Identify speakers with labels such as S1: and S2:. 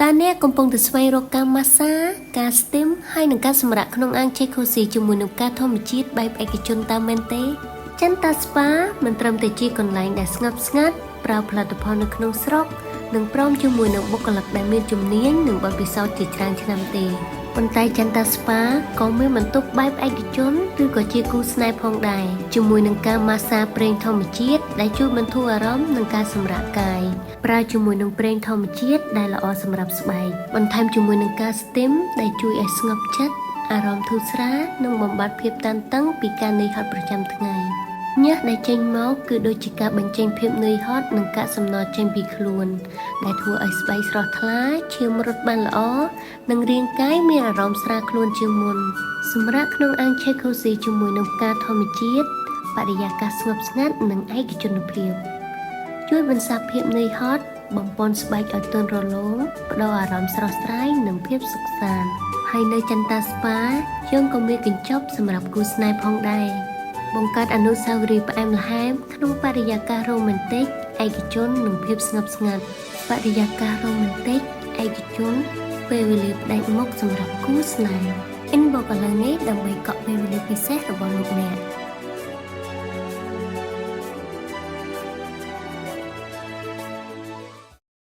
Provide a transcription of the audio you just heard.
S1: តាអ្នកកំពុងតែស្វែងរកការម៉ាស្សាការស្ទីមហើយនិងការសម្រាកក្នុងអាងជេកូស៊ីជាមួយនឹងការធម្មជាតិបែបឯកជនតាមមែនទេចិនតាស្ប៉ាមិនត្រឹមតែជាកន្លែងដែលស្ងប់ស្ងាត់ប្រើផលិតផលនៅក្នុងស្រុកនិងព្រមជាមួយនឹងបុគ្គលិកដែលមានជំនាញនិងបទពិសោធន៍ជាច្រើនឆ្នាំទេប៉ុន្តែចិនតាស្ប៉ាក៏មានបន្ទប់បែបឯកជនឬក៏ជាគូស្នេហ៍ផងដែរជាមួយនឹងការម៉ាស្សាប្រេងធម្មជាតិដែលជួយបន្ធូរអារម្មណ៍និងការសម្រាកកាយប្រើជាមួយនឹងប្រេងធម្មជាតិដែលល្អសម្រាប់ស្បែកបន្ថែមជាមួយនឹងការស្ទីមដែលជួយឲ្យស្ងប់ចិត្តអារម្មណ៍ធូរស្រាលនិងបំបាត់ភាពតានតឹងពីការនឿយហត់ប្រចាំថ្ងៃញើសដែលចេញមកគឺដូចជាការបញ្ចេញភាពនឿយហត់និងកាកសំណល់ចេញពីខ្លួនដែលធ្វើឲ្យស្បែកស្រស់ថ្លាឈាមរត់បានល្អនិងរាងកាយមានអារម្មណ៍ស្រាលខ្លួនជាងមុនសម្រាប់ក្នុងអាងឆេកូស៊ីជាមួយនឹងផ្កាធម្មជាតិបរិយាកាសស្ងប់ស្ងាត់និងឯកជនភាពជួយបន្សាបភាពនឿយហត់បំពន់ស្បែកឲ្យទន់រលោងផ្ដល់អារម្មណ៍ស្រស់ស្រាយនិងភាពសុខសាន្តហើយនៅចិនតាស្ប៉ាយើងក៏មានកញ្ចប់សម្រាប់គូស្នេហ៍ផងដែរបង្កើតអនុស្សាវរីយ៍ផ្អែមល្ហែមក្នុងបរិយាកាសរ៉ូមែនទិកឯកជននិងភាពស្ងប់ស្ងាត់បរិយាកាសរ៉ូមែនទិកឯកជនពេលវេលាផ្ដាច់មុខសម្រាប់គូស្នេហ៍ inbox ឥឡូវនេះដើម្បីកក់ពេលវេលាពិសេសរបស់លោកអ្នក